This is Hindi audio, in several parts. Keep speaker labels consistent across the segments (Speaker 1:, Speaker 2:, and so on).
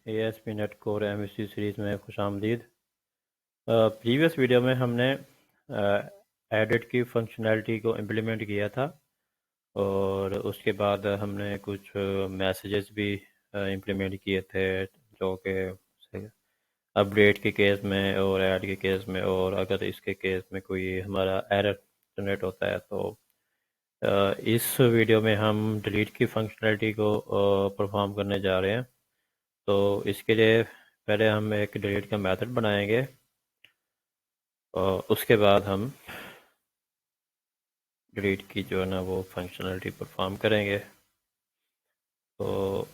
Speaker 1: ASP net core MVC series में खुशामदीद। प्रीवियस वीडियो में हमने एडिट की फंक्शनैलिटी को इम्प्लीमेंट किया था और उसके बाद हमने कुछ मैसेजेस भी इम्प्लीमेंट किए थे जो कि अपडेट के केस में और ऐड के केस में, और अगर इसके केस में कोई हमारा एरर जनरेट होता है तो इस वीडियो में हम डिलीट की फंक्शनैलिटी को परफॉर्म करने जा रहे हैं। तो इसके लिए पहले हम एक डिलीट का मेथड बनाएंगे और उसके बाद हम डिलीट की जो है ना वो फंक्शनलिटी परफॉर्म करेंगे। तो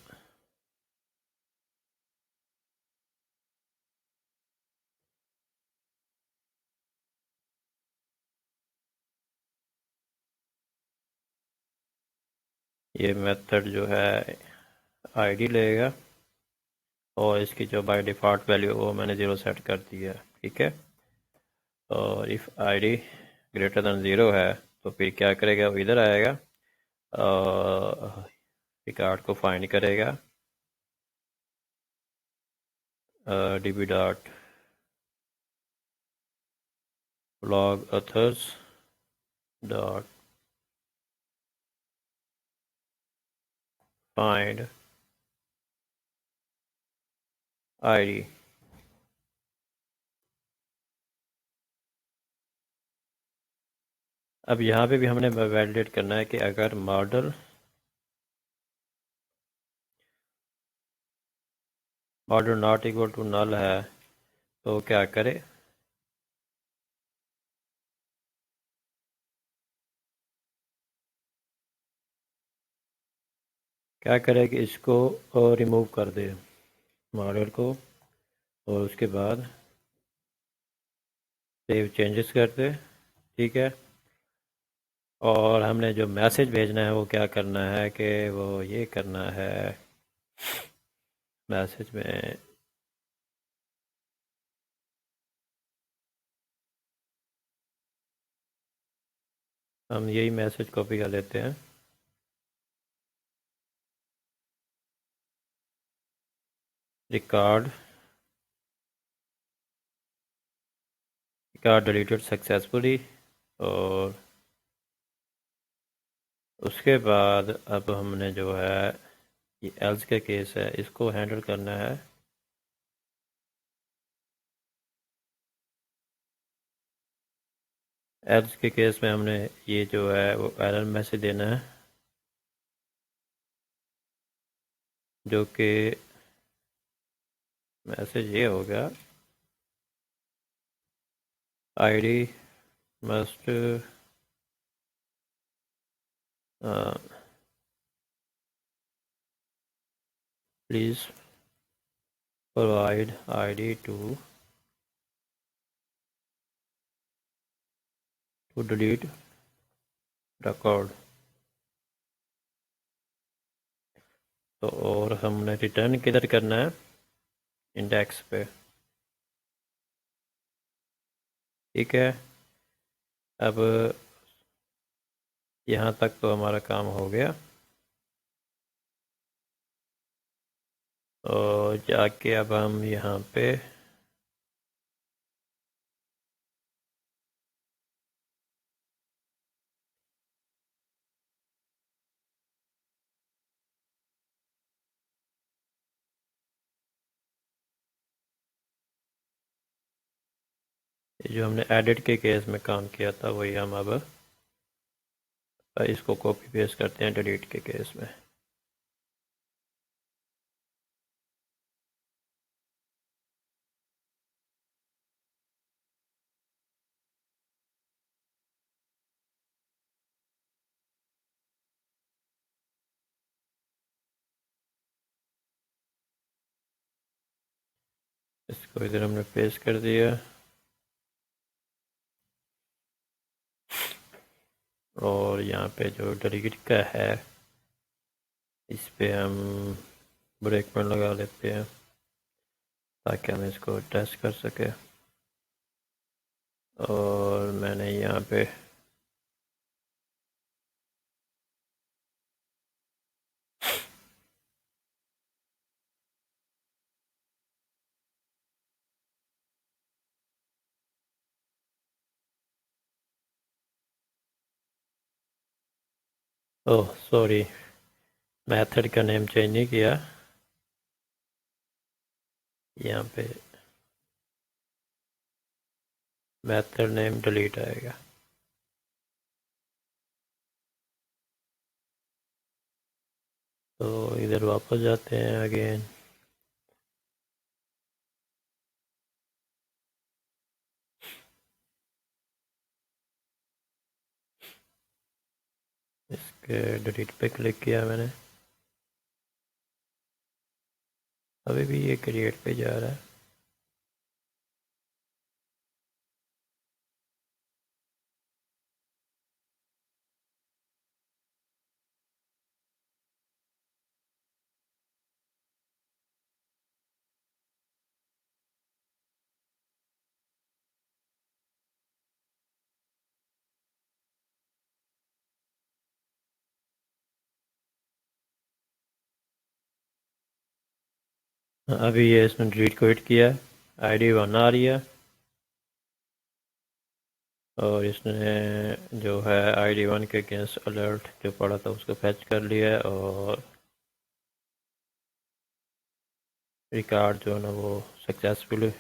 Speaker 1: ये मेथड जो है आईडी लेगा और इसकी जो बाय डिफ़ॉल्ट वैल्यू वो मैंने 0 सेट कर दिया है, ठीक है। और इफ़ आईडी ग्रेटर दैन 0 है तो फिर क्या करेगा, वो इधर आएगा और रिकॉर्ड को फाइंड करेगा db dot log authors dot find ID. अब यहाँ पे भी हमने वैलिडेट करना है कि अगर model not equal to null है तो क्या करे, कि इसको रिमूव कर दे मॉडल को, और उसके बाद सेव चेंजेस कर दे, ठीक है। और हमने जो मैसेज भेजना है वो क्या करना है कि वो ये करना है, मैसेज में हम यही मैसेज कॉपी कर लेते हैं। रिकॉर्ड डिलीटेड सक्सेसफुली, और उसके बाद अब हमने जो है ये एल्स का केस है इसको हैंडल करना है। एल्स के केस में हमने ये जो है वो एरर मैसेज देना है, जो कि मैसेज ये होगा ID must please provide ID to delete record. तो और हमने रिटर्न किधर करना है, इंडेक्स पे, ठीक है। अब यहाँ तक तो हमारा काम हो गया, और जाके अब हम यहाँ पे जो हमने एडिट के केस में काम किया था वही हम अब इसको कॉपी पेस्ट करते हैं डिलीट के केस में। इसको इधर हमने पेस्ट कर दिया, और यहाँ पे जो डिलीट का है इस पे हम ब्रेक पॉइंट लगा लेते हैं ताकि हम इसको टेस्ट कर सके। और मैंने यहाँ पे ओह सॉरी, मेथड का नेम चेंज नहीं किया। यहाँ पे मेथड नेम डिलीट आएगा। तो इधर वापस जाते हैं अगेन। इसके डिलीट पे क्लिक किया मैंने, अभी भी ये क्रिएट पे जा रहा है। अभी ये इसने डिलीट क्विट किया, आईडी 1 आ रही है, और इसने जो है आईडी 1 के अगेंस्ट अलर्ट जो पड़ा था उसको फैच कर लिया है, और रिकॉर्ड जो है ना वो सक्सेसफुली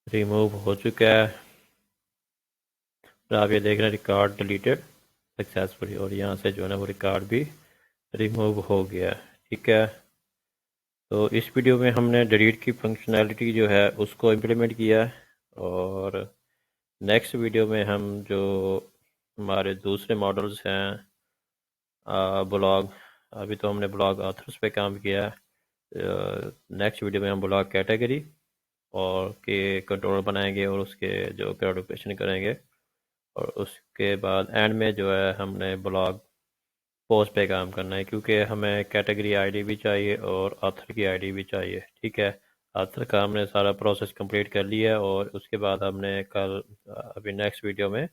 Speaker 1: रिमूव हो चुका है। और आप ये देख रहे हैं रिकॉर्ड डिलीटेड सक्सेसफुली, और यहाँ से जो है ना वो रिकॉर्ड भी रिमूव हो गया। ठीक है, तो इस वीडियो में हमने डिलीट की फंक्शनैलिटी जो है उसको इम्प्लीमेंट किया है, और नेक्स्ट वीडियो में हम जो हमारे दूसरे मॉडल्स हैं ब्लॉग, अभी तो हमने ब्लॉग ऑथर्स पे काम किया है, नेक्स्ट वीडियो में हम ब्लॉग कैटेगरी और के कंट्रोल बनाएंगे और उसके जो क्लासिफिकेशन करेंगे, और उसके बाद एंड में जो है हमने ब्लॉग पोस्ट पे काम करना है, क्योंकि हमें कैटेगरी आईडी भी चाहिए और ऑथर की आईडी भी चाहिए। ठीक है, ऑथर का हमने सारा प्रोसेस कंप्लीट कर लिया है, और उसके बाद हमने कल अभी नेक्स्ट वीडियो में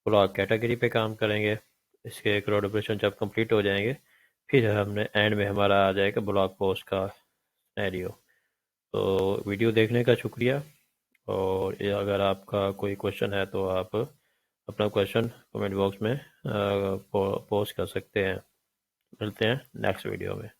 Speaker 1: ब्लॉग कैटेगरी पे काम करेंगे। इसके क्लासिफिकेशन जब कंप्लीट हो जाएंगे फिर हमने एंड में हमारा आ जाएगा ब्लॉग पोस्ट का सिनेरियो। तो वीडियो देखने का शुक्रिया, और ये अगर आपका कोई क्वेश्चन है तो आप अपना क्वेश्चन कमेंट बॉक्स में पोस्ट कर सकते हैं। मिलते हैं नेक्स्ट वीडियो में।